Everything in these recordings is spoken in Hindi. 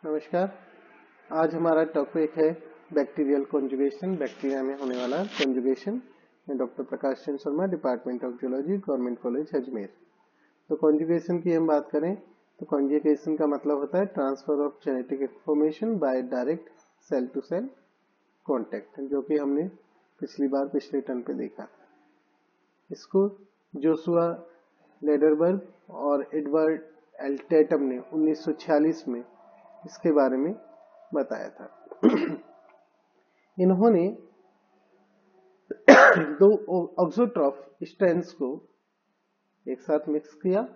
नमस्कार। आज हमारा टॉपिक है बैक्टीरियल कॉन्जुगेशन, बैक्टीरिया में होने वाला कॉन्जुगेशन। मैं doctor Prakash Chandra Sharma, department of geology, government college Ajmer. तो कॉन्जुगेशन की हम बात करें तो कॉन्जुगेशन का मतलब होता है transfer of genetic information by direct cell to cell contact, जो कि हमने पिछले टर्म पे देखा। इसको जोशुआ लेडरबर्ग और एडवर्ड एल टेटम ने 1946 में इसके बारे में बताया था। इन्होंने दो ऑक्सोट्रॉफ स्ट्रेन्स को एक साथ मिक्स किया,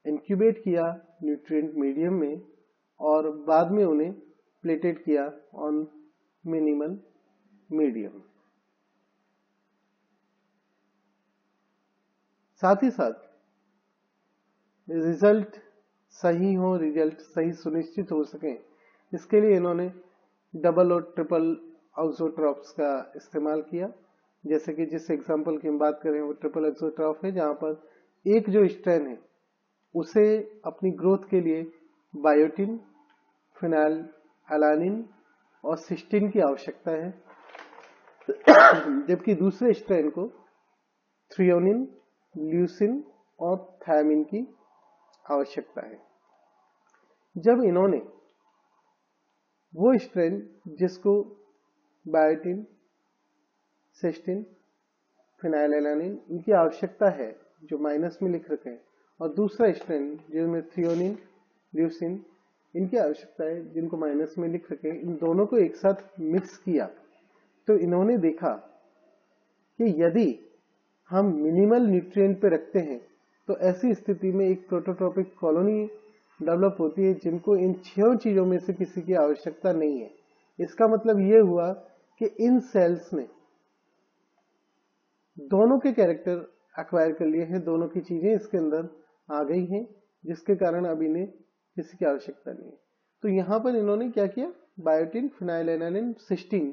इंक्यूबेट किया न्यूट्रिएंट मीडियम में और बाद में उन्हें प्लेटेड किया ऑन मिनिमल मीडियम। साथ ही साथ रिजल्ट सही सुनिश्चित हो सके, इसके लिए इन्होंने डबल और ट्रिपल ऑक्सोट्रॉफ्स का इस्तेमाल किया। जैसे कि जिस एग्जांपल की हम बात करें वो ट्रिपल ऑक्सोट्रॉफ है, जहां पर एक जो स्ट्रेन है उसे अपनी ग्रोथ के लिए बायोटिन, फिनाइल एलानिन और सिस्टीन की आवश्यकता है, जबकि दूसरे स्ट्रेन को थ्रियोनिन, ल्यूसिन और थायमिन की आवश्यकता है। जब इन्होंने वो स्ट्रेन जिसको बायोटिन, सिस्टीन, फिनाइलएलानिन इनकी आवश्यकता है जो माइनस में लिख रखे हैं, और दूसरा स्ट्रेन जिसमें थ्रियोनिन, ल्यूसिन इनकी आवश्यकता है जिनको माइनस में लिख रखे हैं, इन दोनों को एक साथ मिक्स किया तो इन्होंने देखा कि यदि हम मिनिमल न्यूट्रिएंट पे रखते हैं तो ऐसी स्थिति में एक प्रोटोट्रोपिक कॉलोनी डेवलप होती है जिनको इन 6 चीजों में से किसी की आवश्यकता नहीं है। इसका मतलब ये हुआ कि इन सेल्स ने दोनों के कैरेक्टर एक्वायर कर लिए हैं, दोनों की चीजें इसके अंदर आ गई हैं, जिसके कारण अब इन्हें किसी की आवश्यकता नहीं है। तो यहां पर इन्होंने क्या किया, बायोटिन, फिनाइलएलानिन, सिस्टीन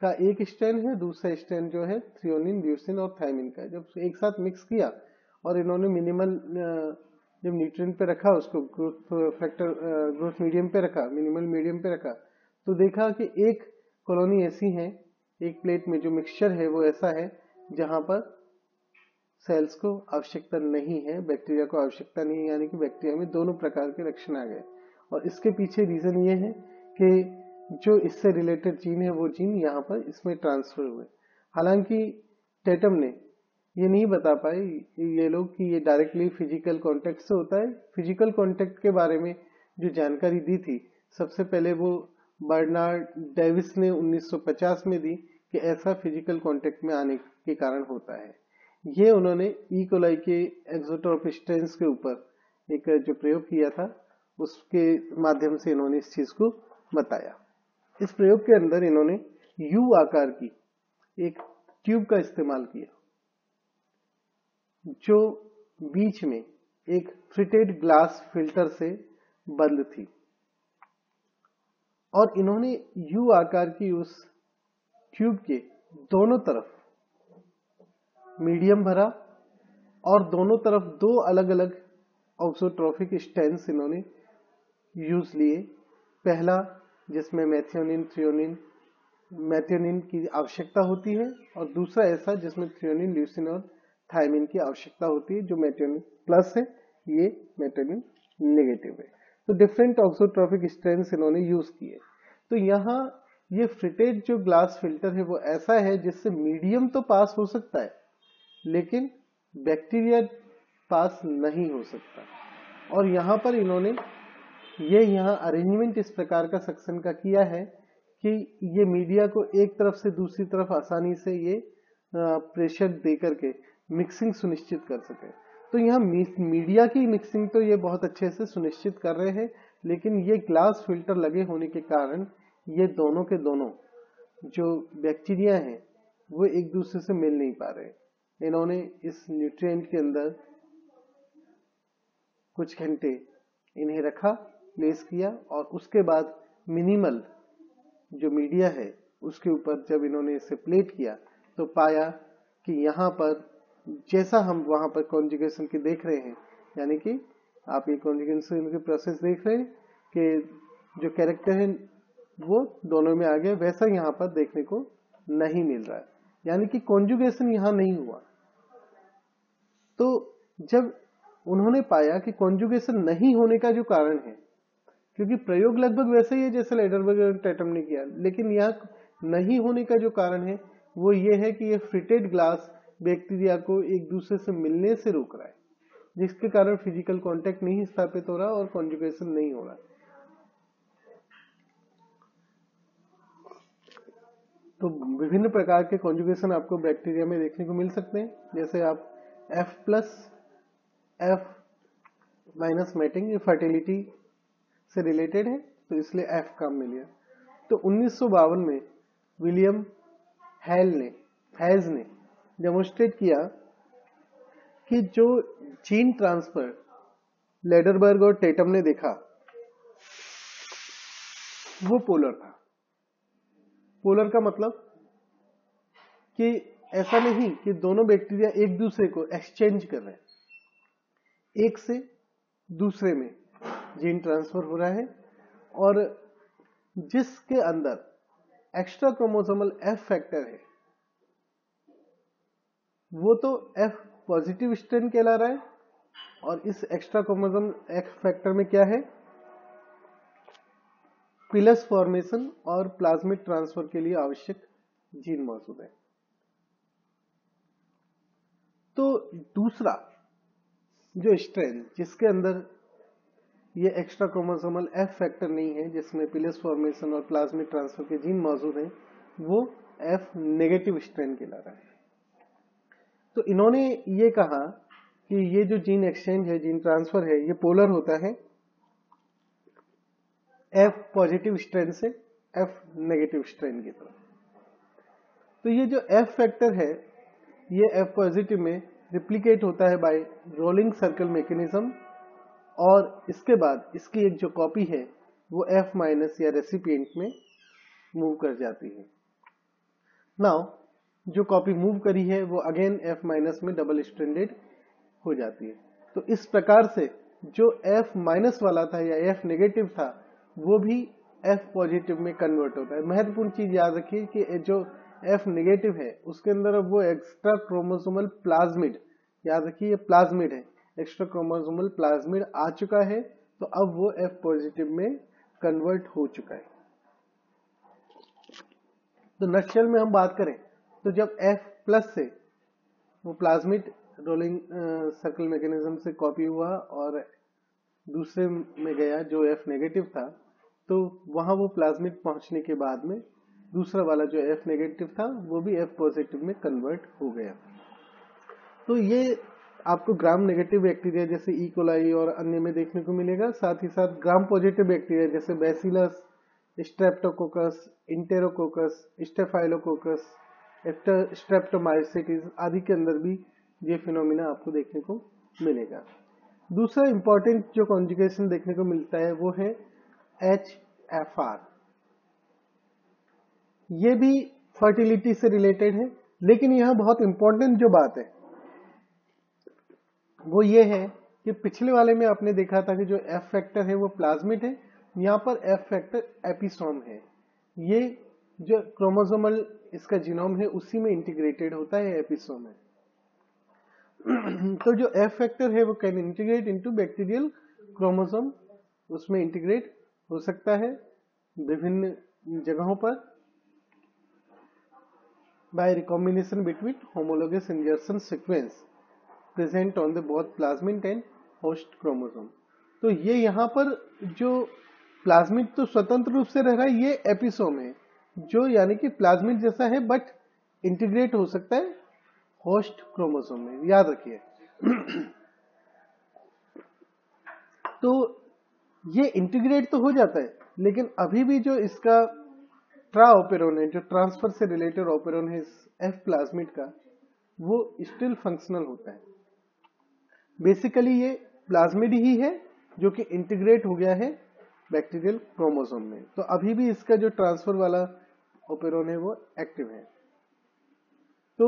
का एक स्ट्रेन है, दूसरा स्ट्रेन जो है थ्रियोनिन, ल्यूसिन और थायमिन का, जब एक साथ मिक्स किया और इन्होंने मिनिमल जब न्यूट्रिएंट पे रखा, उसको ग्रोथ मीडियम पे रखा, मिनिमल मीडियम पे रखा, तो देखा कि एक कॉलोनी ऐसी है, एक प्लेट में जो मिक्सचर है वो ऐसा है जहां पर सेल्स को आवश्यकता नहीं है, बैक्टीरिया को आवश्यकता नहीं है, यानी कि बैक्टीरिया में दोनों प्रकार के लक्षण आ गए। और इसके पीछे रीजन ये है कि जो इससे रिलेटेड जीन है वो जीन यहाँ पर इसमें ट्रांसफर हुए। हालांकि टेटम ने ये नहीं बता पाए ये लोग कि ये डायरेक्टली फिजिकल कांटेक्ट से होता है। फिजिकल कांटेक्ट के बारे में जो जानकारी दी थी सबसे पहले वो बर्नार्ड डेविस ने 1950 में दी कि ऐसा फिजिकल कांटेक्ट में आने के कारण होता है। ये उन्होंने ई कोलाई के एक्सोट्रॉफ स्ट्रेन्स के ऊपर एक जो प्रयोग किया था उसके माध्यम से इन्होंने इस चीज को बताया। इस प्रयोग के अंदर इन्होंने यू आकार की एक ट्यूब का इस्तेमाल किया जो बीच में एक फ्रिटेड ग्लास फिल्टर से बंद थी, और इन्होंने यू आकार की उस ट्यूब के दोनों तरफ मीडियम भरा और दोनों तरफ दो अलग अलग ऑक्सोट्रॉफिक स्टेन्स इन्होंने यूज लिए। पहला जिसमें मेथियोनिन, थ्रियोनिन, मेथियोनिन की आवश्यकता होती है, और दूसरा ऐसा जिसमें थ्रियोनिन, ल्यूसिन और थायमिन की आवश्यकता होती है, जो मेथियोनिन प्लस है, ये मेथियोनिन नेगेटिव है। तो डिफरेंट ऑक्सोट्रॉफिक स्ट्रेन्स इन्होंने यूज किए। तो यहाँ ये फ्रिटेड जो ग्लास फिल्टर है वो ऐसा है जिससे मीडियम तो पास हो सकता है लेकिन बैक्टीरिया पास नहीं हो सकता। और यहाँ पर इन्होंने यहाँ अरेंजमेंट इस प्रकार का सक्शन का किया है कि ये मीडिया को एक तरफ से दूसरी तरफ आसानी से ये प्रेशर दे करके मिक्सिंग सुनिश्चित कर सके। तो यहाँ मीडिया की मिक्सिंग तो ये बहुत अच्छे से सुनिश्चित कर रहे हैं, लेकिन ये ग्लास फिल्टर लगे होने के कारण ये दोनों के दोनों जो बैक्टीरिया हैं वो एक दूसरे से मिल नहीं पा रहे। इन्होंने इस न्यूट्रिएंट के अंदर कुछ घंटे इन्हें रखा, प्लेस किया, और उसके बाद मिनिमल जो मीडिया है उसके ऊपर जब इन्होंने इसे प्लेट किया तो पाया कि यहाँ पर जैसा हम वहां पर कॉन्जुगेशन की देख रहे हैं, यानी कि आप ये कॉन्जुगेशन की प्रोसेस देख रहे हैं कि जो कैरेक्टर है वो दोनों में आ गया, वैसा यहाँ पर देखने को नहीं मिल रहा है, यानी कि कॉन्जुगेशन यहाँ नहीं हुआ। तो जब उन्होंने पाया कि कॉन्जुगेशन नहीं होने का जो कारण है, क्योंकि प्रयोग लगभग वैसा ही है जैसे लेडरबर्ग और टैटम ने किया, लेकिन यहाँ नहीं होने का जो कारण है वो ये है कि ये फ्रिटेड ग्लास बैक्टीरिया को एक दूसरे से मिलने से रोक रहा है, जिसके कारण फिजिकल कांटेक्ट नहीं स्थापित हो रहा और कॉन्जुगेशन नहीं हो रहा। तो विभिन्न प्रकार के कॉन्जुगेशन आपको बैक्टीरिया में देखने को मिल सकते हैं, जैसे आप F+F- मैटिंग, ये फर्टिलिटी से रिलेटेड है तो इसलिए F काम मिल गया। तो 1952 में विलियम हैज ने डेमोन्स्ट्रेट किया कि जो जीन ट्रांसफर लेडरबर्ग और टेटम ने देखा वो पोलर था। पोलर का मतलब कि ऐसा नहीं कि दोनों बैक्टीरिया एक दूसरे को एक्सचेंज कर रहे हैं, एक से दूसरे में जीन ट्रांसफर हो रहा है, और जिसके अंदर एक्स्ट्रा क्रोमोसोमल F फैक्टर है वो तो F पॉजिटिव स्ट्रैंड कहला रहा है, और इस एक्स्ट्रा क्रोमोसोम F फैक्टर में क्या है, पिलस फॉर्मेशन और प्लाज्मिड ट्रांसफर के लिए आवश्यक जीन मौजूद है। तो दूसरा जो स्ट्रैंड जिसके अंदर ये एक्स्ट्रा क्रोमोसोमल F फैक्टर नहीं है, जिसमें पिलस फॉर्मेशन और प्लाज्मिड ट्रांसफर के जीन मौजूद हैं, वो F नेगेटिव स्ट्रैंड कहला रहा है। तो इन्होंने ये कहा कि ये जो जीन एक्सचेंज है, जीन ट्रांसफर है, ये पोलर होता है F पॉजिटिव स्ट्रैंड से F नेगेटिव स्ट्रैंड की तरफ। तो ये जो F फैक्टर है ये F पॉजिटिव में रिप्लिकेट होता है बाय रोलिंग सर्कल मैकेनिज्म, और इसके बाद इसकी एक जो कॉपी है वो F- या रेसिपिएंट में मूव कर जाती है। नाउ जो कॉपी मूव करी है वो अगेन F- में डबल स्ट्रैंडेड हो जाती है। तो इस प्रकार से जो F- वाला था या F नेगेटिव था वो भी F पॉजिटिव में कन्वर्ट होता है। महत्वपूर्ण चीज याद रखिए कि जो F नेगेटिव है उसके अंदर अब वो एक्स्ट्रा क्रोमोसोमल प्लाज्मिड, याद रखिए ये प्लाज्मिड है, एक्स्ट्रा क्रोमोसोमल प्लाज्मिड आ चुका है, तो अब वो F पॉजिटिव में कन्वर्ट हो चुका है। तो नटशेल में हम बात करें तो जब F+ से वो प्लाज्मिड रोलिंग सर्कल मैकेनिज्म से कॉपी हुआ और दूसरे में गया जो F नेगेटिव था, तो वहां वो प्लाज्मिड पहुंचने के बाद में दूसरा वाला जो F नेगेटिव था वो भी F पॉजिटिव में कन्वर्ट हो गया। तो ये आपको ग्राम नेगेटिव बैक्टीरिया जैसे ई कोलाई और अन्य में देखने को मिलेगा, साथ ही साथ ग्राम पॉजिटिव बैक्टीरिया जैसे बैसिलस, स्ट्रेप्टोकोकस, इंटेरोकोकस, स्टेफाइलोकोकस, स्ट्रेप्टोमाइसिटिस आदि के अंदर भी ये फिनोमिना आपको देखने को मिलेगा। दूसरा इंपॉर्टेंट जो कॉन्जुगेशन देखने को मिलता है वो है HFR। ये भी फर्टिलिटी से रिलेटेड है, लेकिन यहां बहुत इंपॉर्टेंट जो बात है वो ये है कि पिछले वाले में आपने देखा था कि जो F फैक्टर है वो प्लाज्मिड है, यहाँ पर F फैक्टर एपिसोम है। ये जो क्रोमोसोमल इसका जीनोम है उसी में इंटीग्रेटेड होता है, एपिसोम में। तो जो F फैक्टर है वो can integrate into bacterial chromosome, उसमें इंटीग्रेट हो सकता है विभिन्न जगहों पर by recombination between homologous insertion sequence present on the both plasmid and host chromosome. तो ये यहाँ पर जो प्लाज्मिड तो स्वतंत्र रूप से रह रहा है, ये एपिसोम है जो यानी कि प्लाज्मिड जैसा है बट इंटीग्रेट हो सकता है होस्ट क्रोमोसोम में, याद रखिए। तो ये इंटीग्रेट तो हो जाता है, लेकिन अभी भी जो इसका ट्रा ऑपेरोन है, जो ट्रांसफर से रिलेटेड ऑपेरोन है इस F प्लाज्मिड का, वो स्टिल फंक्शनल होता है। बेसिकली ये प्लाज्मिड ही है जो कि इंटीग्रेट हो गया है बैक्टीरियल क्रोमोसोम में, तो अभी भी इसका जो ट्रांसफर वाला ऑपेरोन है वो एक्टिव है। तो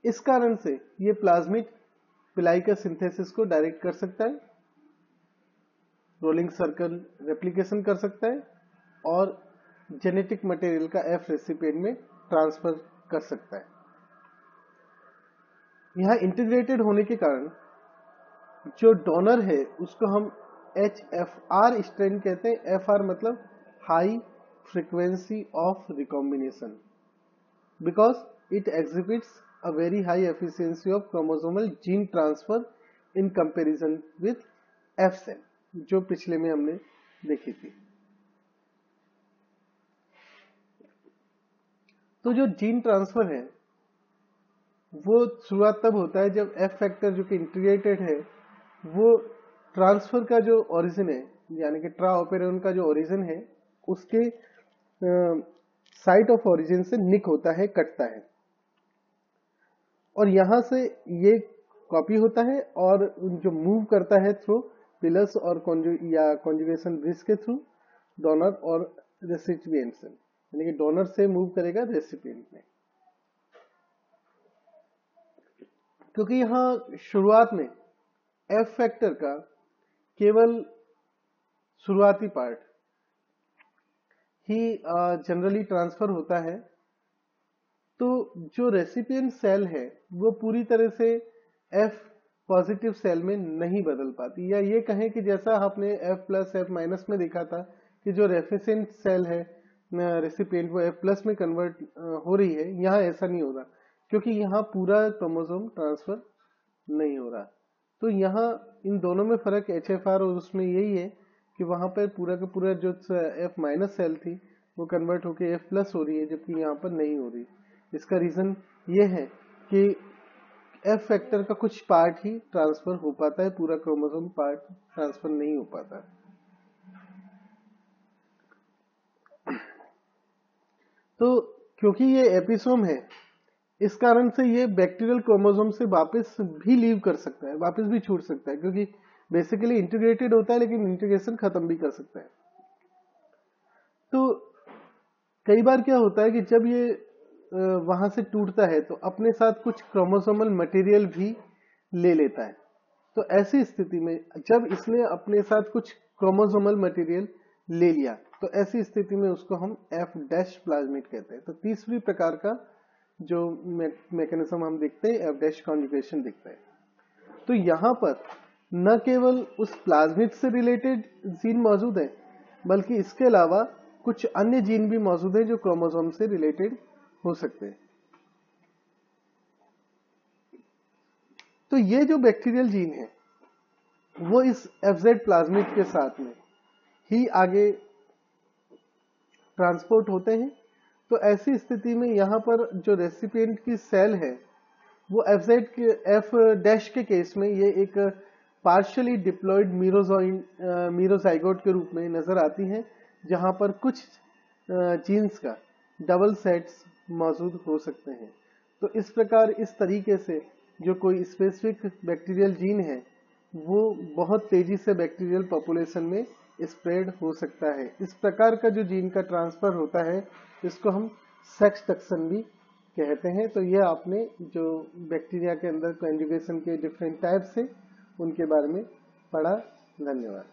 इस कारण से ये प्लाज्मिड पिलाई का सिंथेसिस को डायरेक्ट कर सकता है, रोलिंग सर्कल रेप्लिकेशन कर सकता है और जेनेटिक मटेरियल का एफ रेसिपिएंट में ट्रांसफर कर सकता है। यहाँ इंटीग्रेटेड होने के कारण जो डोनर है उसको हम HFR स्ट्रेन कहते हैं। FR मतलब high frequency of recombination, because it exhibits a very high efficiency of chromosomal gene transfer in comparison with F cell, जो पिछले में हमने देखी थी। तो जो जीन ट्रांसफर है वो शुरुआत तब होता है जब F फैक्टर जो कि इंटीग्रेटेड है वो ट्रांसफर का जो ओरिजिन है, यानी कि ट्रा ऑपेरॉन का जो ओरिजिन है उसके साइट ऑफ ओरिजिन से निक होता है, कटता है, और यहां से ये कॉपी होता है और जो मूव करता है थ्रू पिलर्स और कॉन्जुगेशन ब्रिज के थ्रू डोनर और रेसिपिएंट से, यानी कि डोनर से मूव करेगा रेसिपिएंट में। क्योंकि यहां शुरुआत में एफ फैक्टर का केवल शुरुआती पार्ट ही जनरली ट्रांसफर होता है, तो जो रेसिपिएंट सेल है वो पूरी तरह से एफ पॉजिटिव सेल में नहीं बदल पाती, या ये कहें कि जैसा आपने एफ प्लस एफ माइनस में देखा था कि जो रेफिसेंट सेल है रेसिपिएंट वो एफ प्लस में कन्वर्ट हो रही है, यहाँ ऐसा नहीं हो रहा क्योंकि यहाँ पूरा क्रोमोसोम ट्रांसफर नहीं हो रहा। तो यहाँ इन दोनों में फर्क HFR और उसमें यही है कि वहां पर पूरा का पूरा जो एफ माइनस सेल थी वो कन्वर्ट होकर एफ प्लस हो रही है, जबकि यहाँ पर नहीं हो रही। इसका रीजन ये है कि एफ फैक्टर का कुछ पार्ट ही ट्रांसफर हो पाता है, पूरा क्रोमोसोम पार्ट ट्रांसफर नहीं हो पाता। तो क्योंकि ये एपिसोम है इस कारण से ये बैक्टीरियल क्रोमोसोम से वापस भी लीव कर सकता है, वापस भी छूट सकता है, क्योंकि बेसिकली इंटीग्रेटेड होता है लेकिन इंटीग्रेशन खत्म भी कर सकता है। तो कई बार क्या होता है कि जब ये वहां से टूटता है तो अपने साथ कुछ क्रोमोसोमल मटेरियल भी ले लेता है। तो ऐसी स्थिति में जब इसने अपने साथ कुछ क्रोमोसोमल मटेरियल ले लिया तो ऐसी स्थिति में उसको हम एफ डैश प्लाज्मिड कहते हैं। तो तीसरी प्रकार का जो मैकेनिज्म हम देखते हैं एफ डैश कॉन्जुगेशन दिखता है। तो यहां पर न केवल उस प्लाज्मिड से रिलेटेड जीन मौजूद है बल्कि इसके अलावा कुछ अन्य जीन भी मौजूद है जो क्रोमोसोम से रिलेटेड हो सकते हैं। तो ये जो बैक्टीरियल जीन है वो इस एफजेड प्लाज्मिड के साथ में ही आगे ट्रांसपोर्ट होते हैं। तो ऐसी स्थिति में यहां पर जो रेसिपिएंट की सेल है वो एफजेड के एफ डैश के केस में ये एक पार्शियली डिप्लॉयड मीरोजाइगोट के रूप में नजर आती है, जहां पर कुछ जीन्स का डबल सेट्स मौजूद हो सकते हैं। तो इस प्रकार इस तरीके से जो कोई स्पेसिफिक बैक्टीरियल जीन है वो बहुत तेजी से बैक्टीरियल पॉपुलेशन में स्प्रेड हो सकता है। इस प्रकार का जो जीन का ट्रांसफर होता है इसको हम सेक्स टक्सन भी कहते हैं। तो ये आपने जो बैक्टीरिया के अंदर कॉन्जुगेशन के डिफरेंट टाइप्स हैं उनके बारे में पढ़ा। धन्यवाद।